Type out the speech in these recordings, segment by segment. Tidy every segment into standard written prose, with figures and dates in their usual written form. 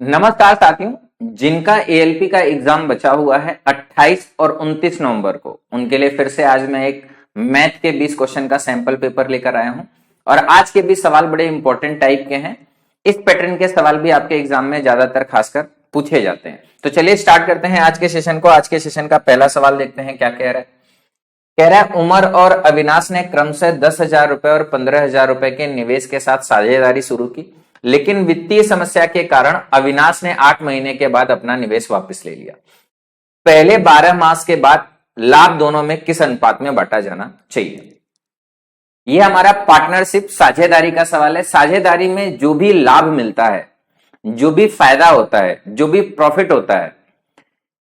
नमस्कार साथियों, जिनका एएलपी का एग्जाम बचा हुआ है 28 और 29 नवंबर को, उनके लिए फिर से आज मैं एक मैथ के 20 क्वेश्चन का सैंपल पेपर लेकर आया हूं। और आज के 20 सवाल बड़े इंपॉर्टेंट टाइप के हैं। इस पैटर्न के सवाल भी आपके एग्जाम में ज्यादातर खासकर पूछे जाते हैं। तो चलिए स्टार्ट करते हैं आज के सेशन को। आज के सेशन का पहला सवाल देखते हैं क्या कह रहा है। कह रहा है उमर और अविनाश ने क्रमशः 10,000 रुपए और 15,000 रुपए के निवेश के साथ साझेदारी शुरू की, लेकिन वित्तीय समस्या के कारण अविनाश ने 8 महीने के बाद अपना निवेश वापस ले लिया। पहले 12 मास के बाद लाभ दोनों में किस अनुपात में बांटा जाना चाहिए। यह हमारा पार्टनरशिप साझेदारी का सवाल है। साझेदारी में जो भी लाभ मिलता है, जो भी फायदा होता है, जो भी प्रॉफिट होता है,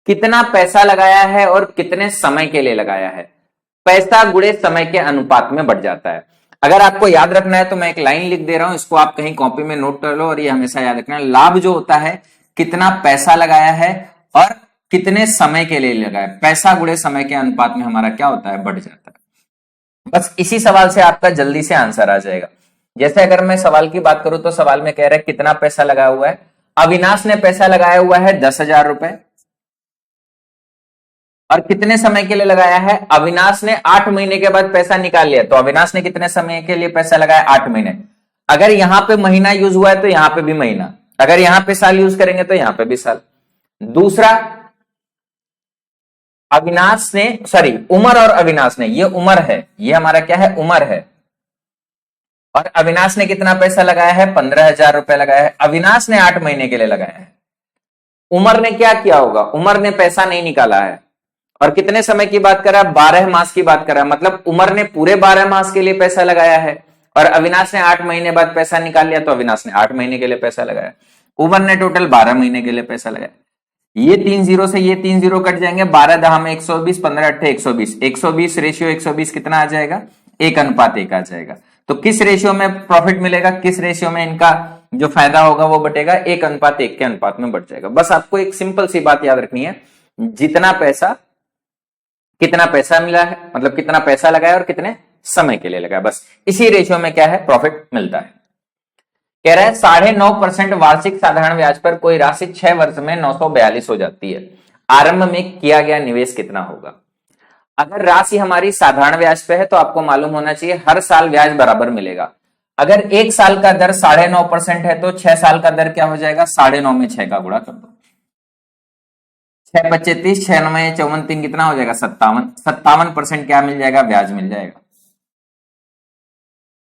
कितना पैसा लगाया है और कितने समय के लिए लगाया है, पैसा गुणे समय के अनुपात में बढ़ जाता है। अगर आपको याद रखना है तो मैं एक लाइन लिख दे रहा हूं, इसको आप कहीं कॉपी में नोट कर लो और ये हमेशा याद रखना है। लाभ जो होता है कितना पैसा लगाया है और कितने समय के लिए लगाया, पैसा गुणे समय के अनुपात में हमारा क्या होता है, बढ़ जाता है। बस इसी सवाल से आपका जल्दी से आंसर आ जाएगा। जैसे अगर मैं सवाल की बात करूं तो सवाल में कह रहा है कितना पैसा लगाया हुआ है। अविनाश ने पैसा लगाया हुआ है 10,000 रुपए और कितने समय के लिए लगाया है। अविनाश ने 8 महीने के बाद पैसा निकाल लिया, तो अविनाश ने कितने समय के लिए पैसा लगाया, 8 महीने। अगर यहां पे महीना यूज हुआ है तो यहां पे भी महीना, अगर यहां पे साल यूज करेंगे तो यहां पे भी साल। दूसरा, अविनाश ने उमर और अविनाश ने, ये उमर है, ये हमारा क्या है, उमर है। और अविनाश ने कितना पैसा लगाया है, 15,000 रुपए लगाया है। अविनाश ने 8 महीने के लिए लगाया है। उमर ने क्या किया होगा, उमर ने पैसा नहीं निकाला है। और कितने समय की बात कर रहा है, 12 मास की बात कर रहा है, मतलब उमर ने पूरे 12 मास के लिए पैसा लगाया है और अविनाश ने 8 महीने बाद पैसा निकाल लिया, तो अविनाश ने 8 महीने के लिए पैसा लगाया। उमर ने टोटल 12 महीने के लिए पैसा लगाया। ये 3 जीरो से ये 3 जीरो कट जाएंगे, 12 दहा में 120, 15 अट्ठे 120, 120 रेशियो 120 कितना आ जाएगा, 1:1 आ जाएगा। तो किस रेशियो में प्रॉफिट मिलेगा, किस रेशियो में इनका जो फायदा होगा वो बटेगा, 1:1 के अनुपात में बढ़ जाएगा। बस आपको एक सिंपल सी बात याद रखनी है, जितना पैसा, कितना पैसा मिला है, मतलब कितना पैसा लगाया और कितने समय के लिए लगाया, बस इसी रेशियो में क्या है, प्रॉफिट मिलता है। कह रहा है 9.5% वार्षिक साधारण ब्याज पर कोई राशि 6 वर्ष में 942 हो जाती है। आरंभ में किया गया निवेश कितना होगा। अगर राशि हमारी साधारण ब्याज पे है तो आपको मालूम होना चाहिए हर साल ब्याज बराबर मिलेगा। अगर 1 साल का दर 9.5% है तो 6 साल का दर क्या हो जाएगा, 9.5 में 6 का गुणा कर दो, 6 25 30, 6 9 54 3 कितना हो जाएगा, 57। 57% क्या मिल जाएगा, ब्याज मिल जाएगा।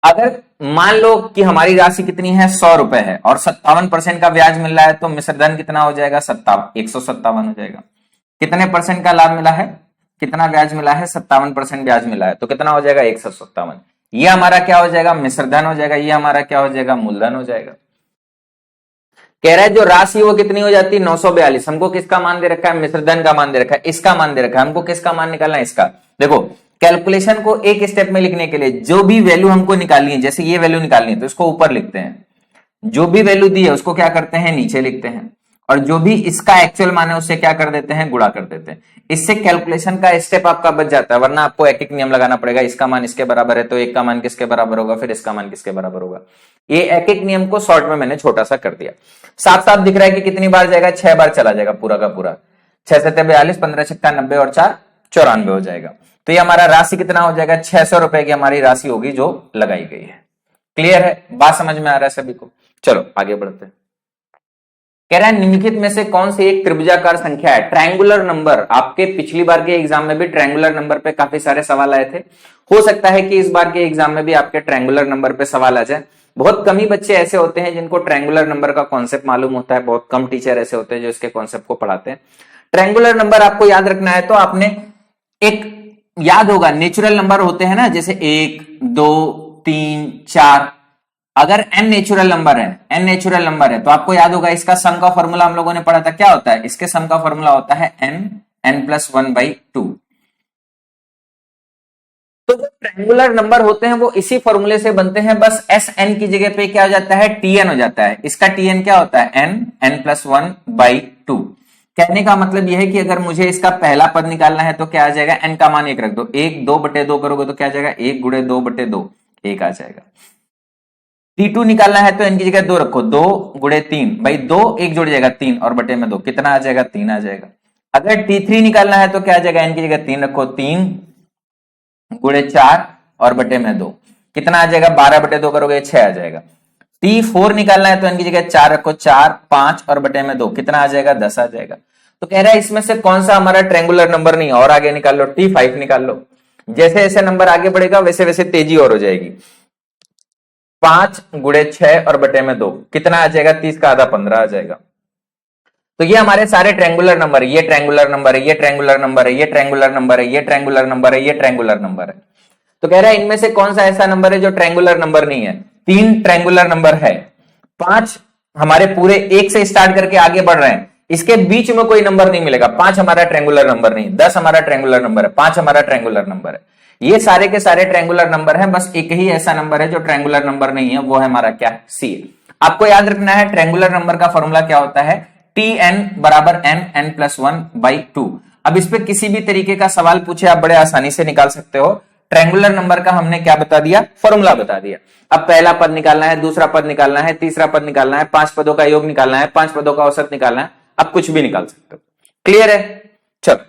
अगर मान लो कि हमारी राशि कितनी है, 100 रुपए है और 57% का ब्याज मिल रहा है, तो मिश्रधन कितना हो जाएगा, 157 हो जाएगा। कितने परसेंट का लाभ मिला है, कितना ब्याज मिला है, 57% ब्याज मिला है, तो कितना हो जाएगा, 157। ये हमारा क्या हो जाएगा, मिश्रधन हो जाएगा। ये हमारा क्या हो जाएगा, मूलधन हो जाएगा। कह रहा है जो राशि वो कितनी हो जाती है, 942। हमको किसका मान दे रखा है, मिश्रधन का मान दे रखा है, इसका मान दे रखा है। हमको किसका मान निकालना है, इसका। देखो कैलकुलेशन को एक स्टेप में लिखने के लिए जो भी वैल्यू हमको निकालनी है, जैसे ये वैल्यू निकालनी है तो इसको ऊपर लिखते हैं, जो भी वैल्यू दी है उसको क्या करते हैं, नीचे लिखते हैं, और जो भी इसका एक्चुअल मान है उससे क्या कर देते हैं, गुणा कर देते हैं। इससे कैलकुलेशन का स्टेप आपका बच जाता है, वरना आपको एक एक नियम लगाना पड़ेगा। इसका मान इसके बराबर है तो एक का मान किसके बराबर होगा, फिर इसका मान किसके बराबर होगा। ये एक एक नियम को शॉर्ट में मैंने छोटा सा कर दिया। साथ साथ दिख रहा है कि कितनी बार जाएगा, 6 बार चला जाएगा पूरा का पूरा। 6 7 42, 15 छक्का 90 और 4 94 हो जाएगा। तो ये हमारा राशि कितना हो जाएगा, 600 रुपए की हमारी राशि होगी जो लगाई गई है। क्लियर है, बात समझ में आ रहा है सभी को। चलो आगे बढ़ते हैं। कह रहा है निम्नलिखित में से कौन सी एक त्रिभुजाकार संख्या है। ट्रायंगुलर नंबर, आपके पिछली बार के एग्जाम में भी ट्रायंगुलर नंबर पे काफी सारे सवाल आए थे। हो सकता है कि इस बार के एग्जाम में भी आपके ट्रायंगुलर नंबर पे सवाल आ जाए। बहुत कम ही बच्चे ऐसे होते हैं जिनको ट्रायंगुलर नंबर का कॉन्सेप्ट मालूम होता है, बहुत कम टीचर ऐसे होते हैं जो इसके कॉन्सेप्ट को पढ़ाते हैं। ट्रायंगुलर नंबर आपको याद रखना है तो आपने एक याद होगा, नेचुरल नंबर होते हैं ना, जैसे 1 2 3 4। अगर n नेचुरल नंबर है, n नेचुरल नंबर है तो आपको याद होगा इसका सम का फॉर्मूला हम लोगों ने पढ़ा था, क्या होता है, इसके सम का फॉर्मूला होता है n+1/2। तो जो ट्रायंगुलर नंबर होते हैं वो इसी फॉर्मूले से बनते हैं, बस Sn की जगह पे क्या हो जाता है, Tn हो जाता है। इसका Tn क्या होता है, n+1/2। कहने का मतलब यह है कि अगर मुझे इसका पहला पद निकालना है तो क्या आ जाएगा, n का मान 1 रख दो, 1 2/2 करोगे तो क्या आ जाएगा, 1 × 2/2, 1 आ जाएगा। T2 निकालना है तो n की जगह 2 रखो, 2 गुणे 3, भाई 2 1 जुड़ जाएगा 3 और बटे में 2, कितना आ जाएगा 3 आ जाएगा। अगर T3 निकालना है तो क्या आ जाएगा, n की जगह 3 रखो, 3 गुणे 4 और बटे में 2, कितना आ जाएगा 12 बटे 2 करोगे 6 आ जाएगा। T4 निकालना है तो n की जगह 4 रखो, 4 5 और बटे में 2, कितना आ जाएगा 10 आ जाएगा। तो कह रहा है इसमें से कौन सा हमारा ट्रायंगुलर नंबर नहीं, और आगे निकाल लो, T5 निकाल लो। जैसे जैसे नंबर आगे बढ़ेगा वैसे वैसे तेजी और हो जाएगी। 5 गुणे 6 और बटे में 2, कितना आ जाएगा 30 का आधा 15 आ जाएगा। तो ये हमारे सारे ट्रायंगुलर नंबर है, ये ट्रायंगुलर नंबर है, ये ट्रायंगुलर नंबर है, ये ट्रायंगुलर नंबर है, ये ट्रायंगुलर नंबर है, ये ट्रायंगुलर नंबर है। तो कह रहा है इनमें से कौन सा ऐसा नंबर है जो ट्रायंगुलर नंबर नहीं है। 3 ट्रायंगुलर नंबर है, 5 हमारे पूरे 1 से स्टार्ट करके आगे बढ़ रहे हैं, इसके बीच में कोई नंबर नहीं मिलेगा। 5 हमारा ट्रायंगुलर नंबर नहीं, 10 हमारा ट्रायंगुलर नंबर है, 5 हमारा ट्रायंगुलर नंबर है। ये सारे के सारे ट्रायंगुलर नंबर है, बस एक ही ऐसा नंबर है जो ट्रायंगुलर नंबर नहीं है, वो है हमारा क्या, सी। आपको याद रखना है ट्रायंगुलर नंबर का फॉर्मूला क्या होता है, Tn बराबर n+1/2। अब इस पे किसी भी तरीके का सवाल पूछे आप बड़े आसानी से निकाल सकते हो। ट्रायंगुलर नंबर का हमने क्या बता दिया, फॉर्मूला बता दिया। अब पहला पद निकालना है, दूसरा पद निकालना है, तीसरा पद निकालना है, 5 पदों का योग निकालना है, 5 पदों का औसत निकालना है, अब कुछ भी निकाल सकते हो। क्लियर है। चलो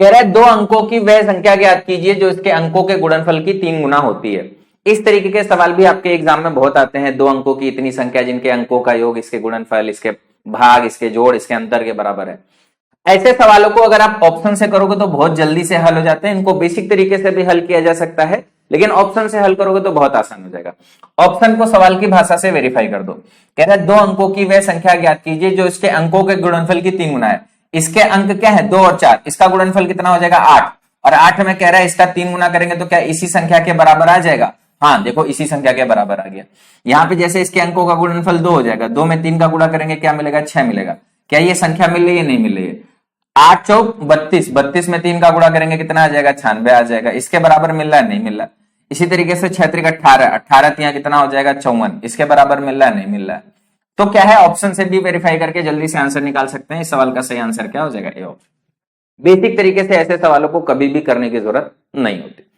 कह रहा है 2 अंकों की वह संख्या ज्ञात कीजिए जो इसके अंकों के गुणनफल की 3 गुना होती है। इस तरीके के सवाल भी आपके एग्जाम में बहुत आते हैं। 2 अंकों की इतनी संख्या जिनके अंकों का योग इसके गुणनफल, इसके भाग, इसके जोड़, इसके अंतर के बराबर है। ऐसे सवालों को अगर आप ऑप्शन से करोगे तो बहुत जल्दी से हल हो जाते हैं। इनको बेसिक तरीके से भी हल किया जा सकता है, लेकिन ऑप्शन से हल करोगे तो बहुत आसान हो जाएगा। ऑप्शन को सवाल की भाषा से वेरीफाई कर दो। कह रहा है 2 अंकों की वह संख्या ज्ञात कीजिए जो इसके अंकों के गुणनफल की 3 गुना है। इसके अंक क्या है 2 और 4, इसका गुणनफल कितना हो जाएगा 8, और 8 में कह रहा है इसका 3 गुना करेंगे तो क्या इसी संख्या के बराबर आ जाएगा। हाँ देखो इसी संख्या के बराबर आ गया। यहाँ पे जैसे इसके अंकों का गुणनफल 2 हो जाएगा, 2 में 3 का गुणा करेंगे क्या मिलेगा 6 मिलेगा। क्या ये संख्या मिल रही है, नहीं मिल रही है। 8 चौक 32, 32 में 3 का गुणा करेंगे कितना आ जाएगा 96 आ जाएगा। इसके बराबर मिल रहा है, नहीं मिल रहा। इसी तरीके से 6 3 18, 18 3 कितना हो जाएगा 54, इसके बराबर मिल रहा है, नहीं मिल रहा है। तो क्या है ऑप्शन से भी वेरीफाई करके जल्दी से आंसर निकाल सकते हैं। इस सवाल का सही आंसर क्या हो जाएगा, ए ऑप्शन। बेसिक तरीके से ऐसे सवालों को कभी भी करने की जरूरत नहीं होती।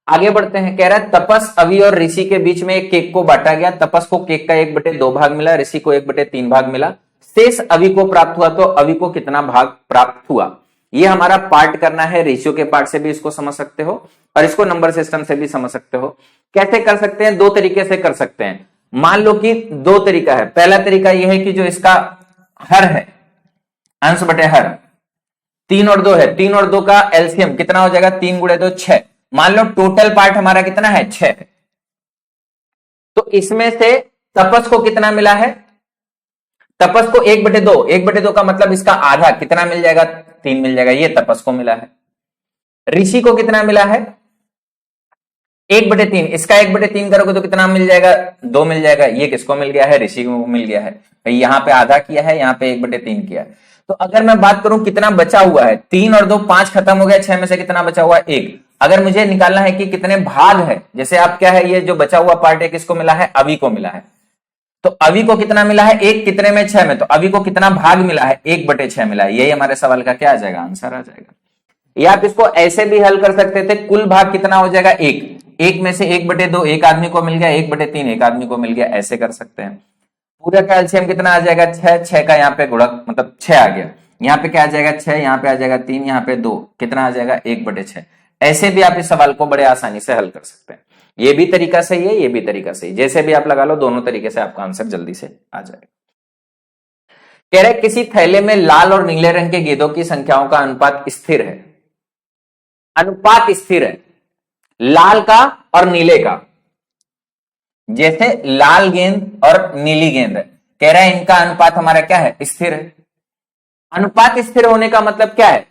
आगे बढ़ते हैं। कह रहा है तपस, अवि और ऋषि के बीच में एक केक को बांटा गया। तपस को केक का 1/2 भाग मिला, ऋषि को 1/3 भाग मिला। शेष अवि को प्राप्त हुआ, तो अवि को कितना भाग प्राप्त हुआ। ये हमारा पार्ट करना है। रेशियो के पार्ट से भी इसको समझ सकते हो और इसको नंबर सिस्टम से भी समझ सकते हो। कैसे कर सकते हैं, 2 तरीके से कर सकते हैं। मान लो कि 2 तरीका है। पहला तरीका यह है कि जो इसका हर है, अंश बटे हर, 3 और 2 है, 3 और 2 का एलसीएम कितना हो जाएगा 3 गुणे 2 6। मान लो टोटल पार्ट हमारा कितना है 6 है। तो इसमें से तपस को कितना मिला है, तपस को 1/2, 1/2 का मतलब इसका आधा कितना मिल जाएगा 3 मिल जाएगा, ये तपस को मिला है। ऋषि को कितना मिला है 1/3, इसका 1/3 करोगे तो कितना मिल जाएगा 2 मिल जाएगा। ये किसको मिल गया है, ऋषि को मिल गया है। यहां पे आधा किया है, यहां पे 1/3 किया है। तो अगर मैं बात करूं कितना बचा हुआ है, 3 और 2 5 खत्म हो गया, 6 में से कितना बचा हुआ है 1। अगर मुझे निकालना है कि कितने भाग है, जैसे आप क्या है ये जो बचा हुआ पार्ट है किसको मिला है, अवि को मिला है। तो अवि को कितना मिला है 1, कितने में 6 में, तो अवि को कितना भाग मिला है 1/6 मिला है। यही हमारे सवाल का क्या आ जाएगा, आंसर आ जाएगा। या आप इसको ऐसे भी हल कर सकते थे, कुल भाग कितना हो जाएगा 1, 1 में से 1/2 एक आदमी को मिल गया, 1/3 एक आदमी को मिल गया, ऐसे कर सकते हैं। पूरा का एलसीएम कितना आ जाएगा 6, 6 का यहाँ पे गुणक मतलब 6 आ गया। यहाँ पे क्या आ जाएगा 6, यहाँ पे आ जाएगा 3, यहाँ पे 2, कितना आ जाएगा 1/6। ऐसे भी आप इस सवाल को बड़े आसानी से हल कर सकते हैं। ये भी तरीका सही है, ये भी तरीका सही, जैसे भी आप लगा लो, दोनों तरीके से आपका आंसर जल्दी से आ जाएगा। कह रहे किसी थैले में लाल और नीले रंग के गेंदों की संख्याओं का अनुपात स्थिर है। अनुपात स्थिर है लाल का और नीले का। जैसे लाल गेंद और नीली गेंद है, कह रहा है इनका अनुपात हमारा क्या है, स्थिर है। अनुपात स्थिर होने का मतलब क्या है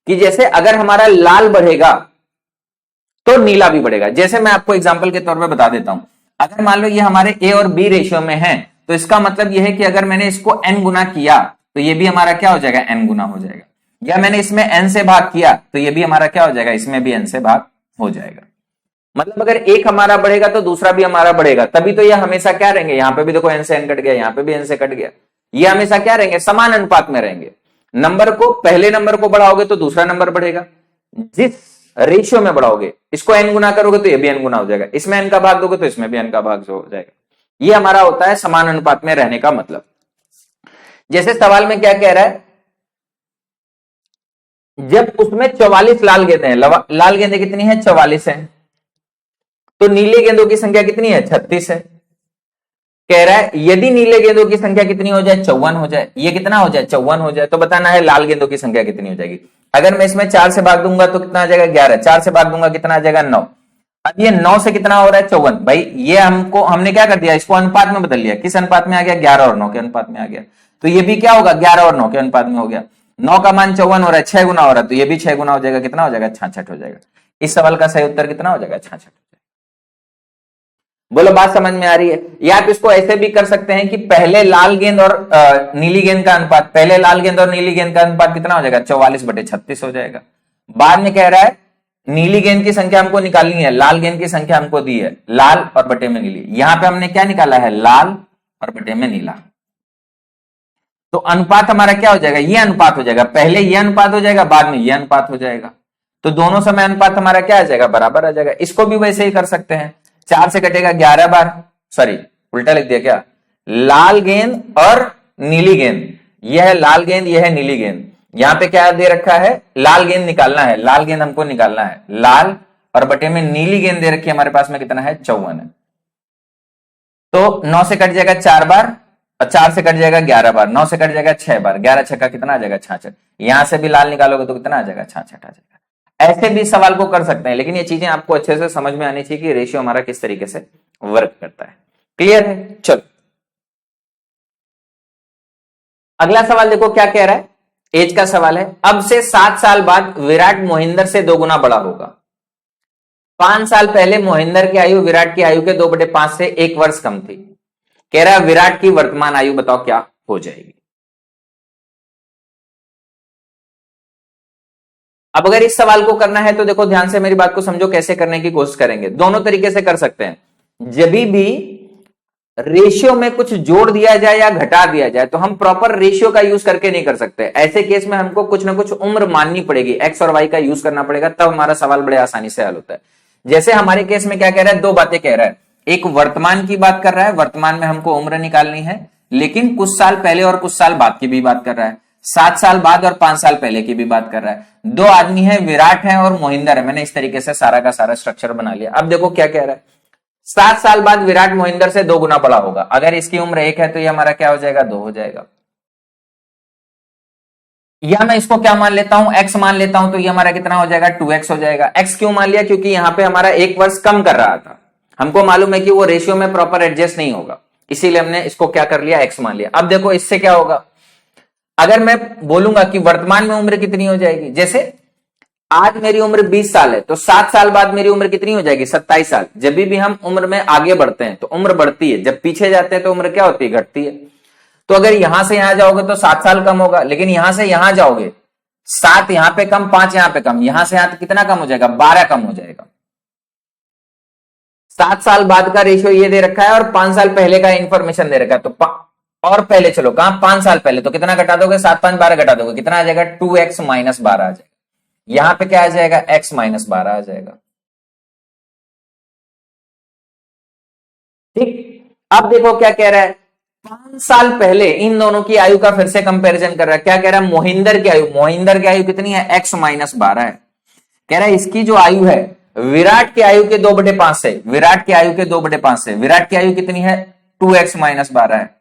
कि जैसे अगर हमारा लाल बढ़ेगा तो नीला भी बढ़ेगा। जैसे मैं आपको एग्जांपल के तौर पे बता देता हूं, अगर मान लो ये हमारे ए और बी रेशियो में है, तो इसका मतलब यह है कि अगर मैंने इसको n गुना किया तो ये भी हमारा क्या हो जाएगा n गुना हो जाएगा। या मैंने इसमें n से भाग किया तो ये भी हमारा क्या हो जाएगा, इसमें भी n से भाग हो जाएगा। मतलब अगर एक हमारा बढ़ेगा तो दूसरा भी हमारा बढ़ेगा, तभी तो ये हमेशा क्या रहेंगे, यहां पे भी देखो n से n कट गया, यहां पे भी n से कट गया, ये हमेशा क्या रहेंगे, समान अनुपात में रहेंगे। नंबर को, पहले नंबर को बढ़ाओगे तो दूसरा नंबर बढ़ेगा। जिस रेशियो में बढ़ाओगे, इसको n गुना करोगे तो ये भी n गुना हो जाएगा, इसमें n का भाग दोगे तो इसमें भी n का भाग हो जाएगा। ये हमारा होता है समान अनुपात में रहने का मतलब। जैसे सवाल में क्या कह रहा है, जब उसमें 44 लाल गेंदे हैं, लाल गेंदे कितनी है 44 है, तो नीले गेंदों की संख्या कितनी है 36 है। कह रहा है यदि नीले गेंदों की संख्या कितनी हो जाए 54 हो जाए, ये कितना हो जाए 54 हो जाए, तो बताना है लाल गेंदों की संख्या कितनी हो जाएगी। अगर मैं इसमें 4 से भाग दूंगा तो कितना आ जाएगा 11, 4 से भाग दूंगा कितना आ जाएगा 9। अब ये 9 से कितना हो रहा है 54, भाई ये हमने क्या कर दिया, इसको अनुपात में बदल लिया, किस अनुपात में आ गया 11 और 9 के अनुपात में आ गया, तो ये भी क्या होगा 11 और 9 के अनुपात में हो गया। 9 का मान 54 हो रहा है, 6 गुना हो रहा है, तो ये भी 6 गुना हो जाएगा, कितना हो जाएगा 66 हो जाएगा। इस सवाल का सही उत्तर कितना हो जाएगा 66। बोलो बात समझ में आ रही है। या आप इसको ऐसे भी कर सकते हैं कि पहले लाल गेंद और नीली गेंद का अनुपात, पहले लाल गेंद और नीली गेंद का अनुपात कितना हो जाएगा 44/36 हो जाएगा। बाद में कह रहा है नीली गेंद की संख्या हमको निकालनी है, लाल गेंद की संख्या हमको दी है, लाल और बटे में नीली, यहां पे हमने क्या निकाला है लाल और बटे में नीला, तो अनुपात हमारा क्या हो जाएगा, ये अनुपात हो जाएगा, पहले ये अनुपात हो जाएगा, बाद में ये अनुपात हो जाएगा, तो दोनों समय अनुपात हमारा क्या आ जाएगा बराबर आ जाएगा। इसको भी वैसे ही कर सकते हैं, 4 से कटेगा 11 बार, सॉरी उल्टा लिख दिया क्या, लाल गेंद और नीली गेंद, यह है लाल गेंद यह है नीली गेंद, यहां पे क्या दे रखा है लाल गेंद निकालना है, लाल गेंद हमको निकालना है, लाल और बटे में नीली गेंद दे रखी है हमारे पास में कितना है 54 है, तो 9 से कट जाएगा 4 बार और 4 से कट जाएगा 11 बार, 9 से कट जाएगा 6 बार, 11 छक्का कितना आ जाएगा 66, यहां से भी लाल निकालोगे तो कितना आ जाएगा 66 आ जाएगा। ऐसे भी सवाल को कर सकते हैं, लेकिन ये चीजें आपको अच्छे से समझ में आनी चाहिए कि रेशियो हमारा किस तरीके से वर्क करता है। क्लियर है? चलो अगला सवाल देखो क्या कह रहा है, एज का सवाल है। अब से 7 साल बाद विराट मोहिंदर से 2 गुना बड़ा होगा। 5 साल पहले मोहिंदर की आयु विराट की आयु के 2/5 से 1 वर्ष कम थी। कह रहा है विराट की वर्तमान आयु बताओ क्या हो जाएगी। अब अगर इस सवाल को करना है तो देखो ध्यान से मेरी बात को समझो, कैसे करने की कोशिश करेंगे। दोनों तरीके से कर सकते हैं। जब भी रेशियो में कुछ जोड़ दिया जाए या घटा दिया जाए तो हम प्रॉपर रेशियो का यूज करके नहीं कर सकते। ऐसे केस में हमको कुछ ना कुछ उम्र माननी पड़ेगी, एक्स और वाई का यूज करना पड़ेगा, तब हमारा सवाल बड़े आसानी से हल होता है। जैसे हमारे केस में क्या कह रहा है, 2 बातें कह रहा है। एक वर्तमान की बात कर रहा है, वर्तमान में हमको उम्र निकालनी है, लेकिन कुछ साल पहले और कुछ साल बाद की भी बात कर रहा है। 7 साल बाद और 5 साल पहले की भी बात कर रहा है। 2 आदमी है, विराट है और मोहिंदर है। मैंने इस तरीके से सारा का सारा स्ट्रक्चर बना लिया। अब देखो क्या कह रहा है, 7 साल बाद विराट मोहिंदर से 2 गुना बड़ा होगा। अगर इसकी उम्र 1 है तो ये हमारा क्या हो जाएगा 2 हो जाएगा। या मैं इसको क्या मान लेता हूं, x मान लेता हूं, तो ये हमारा कितना हो जाएगा 2x हो जाएगा। x क्यों मान लिया, क्योंकि यहां पे हमारा 1 वर्ष कम कर रहा था, हमको मालूम है कि वो रेशियो में प्रॉपर एडजस्ट नहीं होगा, इसीलिए हमने इसको क्या कर लिया x मान लिया। अब देखो इससे क्या होगा, अगर मैं बोलूंगा कि वर्तमान में उम्र कितनी हो जाएगी, जैसे आज मेरी उम्र 20 साल है तो 7 साल बाद मेरी उम्र कितनी हो जाएगी 27 साल। जब भी हम उम्र में आगे बढ़ते हैं तो उम्र बढ़ती है, जब पीछे जाते हैं तो उम्र क्या होती है घटती है। तो अगर यहां से यहां जाओगे तो 7 साल कम होगा, लेकिन यहां से यहां जाओगे 7 यहां पे कम 5 यहां पे कम, यहां से यहां तो कितना कम हो जाएगा 12 कम हो जाएगा। 7 साल बाद का रेशियो ये दे रखा है और 5 साल पहले का इंफॉर्मेशन दे रखा है, तो और पहले चलो कहां 5 साल पहले, तो कितना घटा दोगे 7 5 12 घटा दोगे, कितना आ जाएगा 2x - 12 आ जाएगा। यहां पे क्या आ जाएगा x - 12 आ जाएगा। ठीक, अब देखो क्या कह रहा है, 5 साल पहले इन दोनों की आयु का फिर से कंपैरिजन कर रहा है। क्या कह रहा है, मोहिंदर की आयु कितनी है x - 12 है। कह रहा है इसकी जो आयु है विराट की आयु के 2/5 से, विराट की आयु के 2/5 से, विराट की आयु कितनी है 2x - 12 है।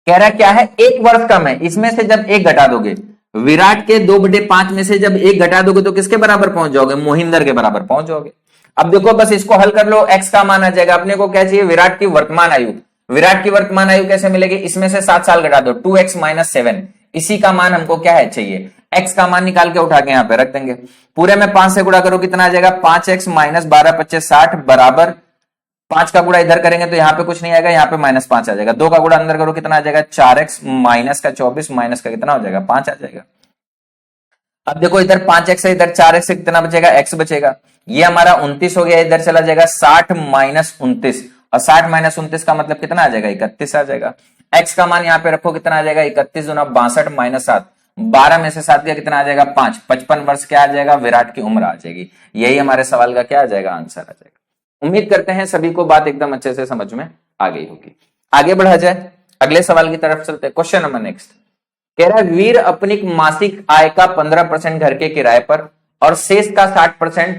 कह रहा क्या है 1 वर्ष कम है, इसमें से जब 1 घटा दोगे, विराट के 2/5 में से जब 1 घटा दोगे तो किसके बराबर पहुंच जाओगे, मोहिंदर के बराबर पहुंच जाओगे। अब देखो बस इसको हल कर लो, x का मान आ जाएगा। अपने को क्या चाहिए, विराट की वर्तमान आयु। विराट की वर्तमान आयु कैसे मिलेगी, इसमें से 7 साल घटा दो, 2x - 7, इसी का मान हमको क्या है चाहिए। x का मान निकाल के उठा के यहां पे रख देंगे, पूरे में 5 से गुणा करो कितना आ जाएगा 5x - 12 × 25 60 बराबर 5 का गुणा इधर करेंगे तो यहां पे कुछ नहीं आएगा, यहां पे -5 आ जाएगा। 2 का गुणा अंदर करो कितना आ जाएगा 4x माइनस का 24 माइनस का कितना हो जाएगा 5 आ जाएगा। अब देखो इधर 5x है, इधर 4x से कितना बचेगा x बचेगा, ये हमारा 29 हो गया, इधर चला जाएगा 60 - 29 और 60 - 29 का मतलब कितना आ जाएगा 31 आ जाएगा। x का मान यहां पे रखो कितना आ जाएगा 31 × 62 - 7 12 में से 7 का कितना आ जाएगा 5, 55 वर्ष क्या आ जाएगा, विराट की उम्र आ जाएगी। यही हमारे सवाल का क्या आ जाएगा, आंसर आ जाएगा। उम्मीद करते हैं सभी को बात एकदम अच्छे से समझ में आ गई होगी। आगे बढ़ा जाए, अगले सवाल की तरफ चलते हैं। क्वेश्चन नंबर नेक्स्ट कह रहा है वीर अपनी मासिक आय का 15% घर के किराए पर और शेष का 60%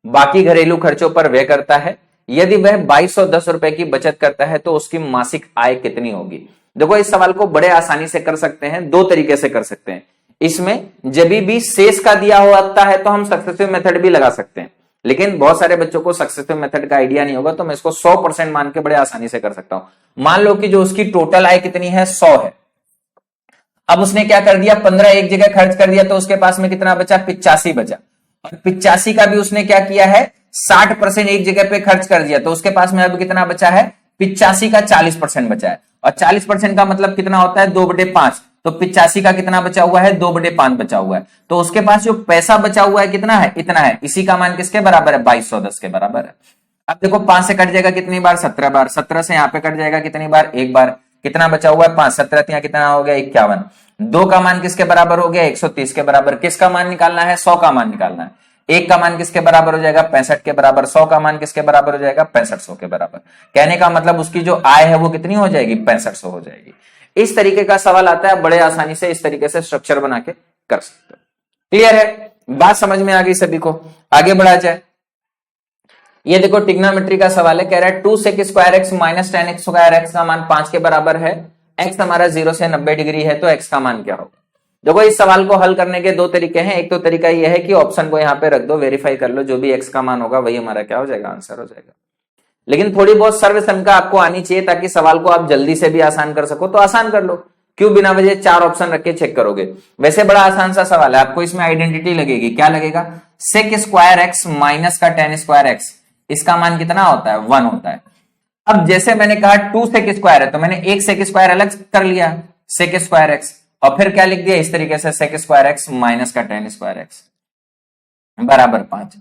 बाकी घरेलू खर्चों पर व्यय करता है। यदि वह 2210 रुपए की बचत करता है तो उसकी मासिक आय कितनी होगी। देखो इस सवाल को बड़े आसानी से कर सकते हैं, दो तरीके से कर सकते हैं। इसमें जब भी शेष का दिया होता है तो हम सक्सेसिव मेथड भी लगा सकते हैं, लेकिन बहुत सारे बच्चों को सक्सेसिव मेथड का आइडिया नहीं होगा, तो मैं इसको 100% मान के बड़े आसानी से कर सकता हूं। मान लो कि जो उसकी टोटल आय कितनी है 100 है। अब उसने क्या कर दिया, 15 एक जगह खर्च कर दिया तो उसके पास में कितना बचा, 85 बचा। और 85 का भी उसने क्या किया है, 60% एक जगह पे खर्च कर दिया तो उसके पास में अब कितना बचा है, 85 का 40% बचा है। और 40% का मतलब कितना होता है, 2/5। तो 85 का कितना बचा हुआ है, 2/5 बचा हुआ है। तो उसके पास जो पैसा बचा हुआ है कितना है, इतना है। इसी का मान किसके बराबर है, 2210 के बराबर है। अब देखो 5 से कट जाएगा कितनी बार, 17 बार। 17 से यहां पे कट जाएगा कितनी बार, एक बार। कितना बचा हुआ है, 5। 17 यहाँ कितना हो गया, 51। 2 का मान किसके बराबर हो गया, 130 के बराबर। किसका मान निकालना है, 100 का मान निकालना है। 1 का मान किसके बराबर हो जाएगा, 65 के बराबर। 100 का मान किसके बराबर हो जाएगा, 6500 के बराबर। कहने का मतलब उसकी जो आय है वो कितनी हो जाएगी, 6500 हो जाएगी। इस तरीके का सवाल आता है, बड़े आसानी से इस तरीके से स्ट्रक्चर बना के कर सकते हो। क्लियर है, बात समझ में आ गई सभी को। आगे बढ़ा जाए, ये देखो ट्रिग्नोमेट्री का सवाल है। कह रहा है 2 sec square x minus 10 x square x का मान 5 के बराबर है। एक्स हमारा 0 से 90 डिग्री है तो एक्स का मान क्या होगा। देखो इस सवाल को हल करने के दो तरीके हैं। एक तो तरीका यह है कि ऑप्शन को यहाँ पे रख दो, वेरीफाई कर लो, जो भी एक्स का मान होगा वही हमारा क्या हो जाएगा, आंसर हो जाएगा। लेकिन थोड़ी बहुत सर्वसंख्या आपको आनी चाहिए ताकि सवाल को आप जल्दी से भी आसान कर सको, तो आसान कर लो। क्यों बिना वजह 4 ऑप्शन रख के चेक करोगे। वैसे बड़ा आसान सा सवाल है, आपको इसमें आइडेंटिटी लगेगी। क्या लगेगा, सेक स्क्वायर एक्स माइनस का 10 स्क्वायर एक्स, इसका मान कितना होता है, 1 होता है। अब जैसे मैंने कहा 2 सेक स्क्वायर है तो मैंने एक सेक स्क्वायर अलग कर लिया, सेक स्क्वायर एक्स, और फिर क्या लिख दिया इस तरीके से, सेक स्क्वायर एक्स माइनस का 10 स्क्वायर एक्स बराबर 5।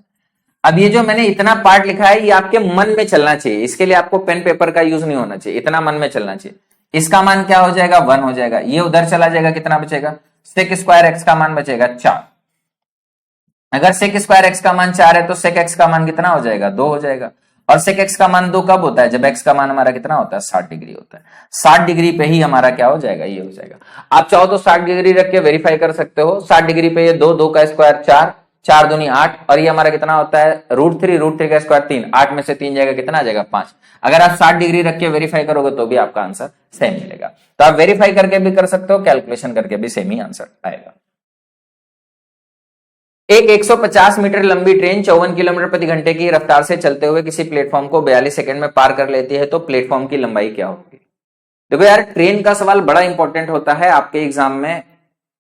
अब ये जो मैंने इतना पार्ट लिखा है ये आपके मन में चलना चाहिए, इसके लिए आपको पेन पेपर का यूज नहीं होना चाहिए, इतना मन में चलना चाहिए। इसका मान क्या हो जाएगा, 1 हो जाएगा। ये उधर चला जाएगा, कितना बचेगा, सेक स्क्वायर एक्स का मान बचेगा 4। अगर सेक स्क्वायर एक्स का मान 4 है तो सेक एक्स का मान कितना हो जाएगा, 2 हो जाएगा। और सेक एक्स का मान 2 कब होता है, जब एक्स का मान हमारा कितना होता है, 60 डिग्री होता है। 60 डिग्री पे ही हमारा क्या हो जाएगा, ये हो जाएगा। आप चाहो तो 60 डिग्री रख के वेरीफाई कर सकते हो। 60 डिग्री पे ये 2, 2 का स्क्वायर 4, 4 दूनी 8, और ये हमारा कितना होता है, √3 का स्क्वायर 3, 8 में से 3 जाएगा, कितना आ जाएगा, 5। अगर आप 60 डिग्री रख के वेरीफाई करोगे तो भी आपका आंसर सेम मिलेगा। तो आप वेरीफाई करके भी कर सकते हो, कैलकुलेशन करके भी सेम ही आंसर आएगा। एक 150 मीटर लंबी ट्रेन 54 किलोमीटर प्रति घंटे की रफ्तार से चलते हुए किसी प्लेटफॉर्म को 42 सेकंड में पार कर लेती है तो प्लेटफॉर्म की लंबाई क्या होगी। देखो यार, ट्रेन का सवाल बड़ा इंपॉर्टेंट होता है आपके एग्जाम में,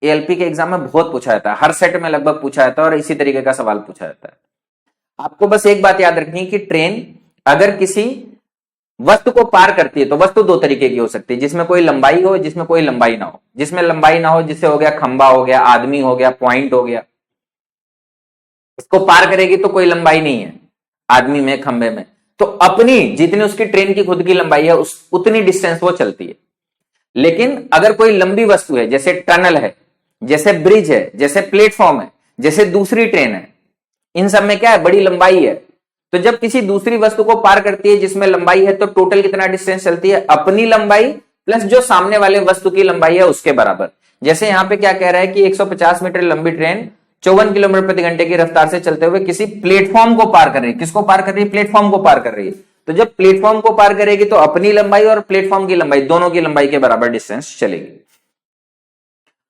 एएलपी के एग्जाम में बहुत पूछा जाता है, हर सेट में लगभग पूछा जाता है और इसी तरीके का सवाल पूछा जाता है। आपको बस एक बात याद रखनी है कि ट्रेन अगर किसी वस्तु को पार करती है तो वस्तु दो तरीके की हो सकती है, जिसमें कोई लंबाई हो, जिसमें कोई लंबाई ना हो। जिसमें लंबाई ना हो, जिससे हो गया खंबा हो गया, आदमी हो गया, पॉइंट हो गया, इसको पार करेगी तो कोई लंबाई नहीं है आदमी में, खंबे में, तो अपनी जितनी उसकी ट्रेन की खुद की लंबाई है उतनी डिस्टेंस वो चलती है। लेकिन अगर कोई लंबी वस्तु है, जैसे टनल है, जैसे ब्रिज है, जैसे प्लेटफॉर्म है, जैसे दूसरी ट्रेन है, इन सब में क्या है, बड़ी लंबाई है। तो जब किसी दूसरी वस्तु को पार करती है जिसमें लंबाई है तो टोटल कितना डिस्टेंस चलती है, अपनी लंबाई प्लस जो सामने वाले वस्तु की लंबाई है उसके बराबर। जैसे यहां पे क्या कह रहा है कि 150 मीटर लंबी ट्रेन 54 किलोमीटर प्रति घंटे की रफ्तार से चलते हुए किसी प्लेटफॉर्म को पार कर रही है। किसको पार कर रही है, प्लेटफॉर्म को पार कर रही है। तो जब प्लेटफॉर्म को पार करेगी तो अपनी लंबाई और प्लेटफॉर्म की लंबाई दोनों की लंबाई के बराबर डिस्टेंस चलेगी।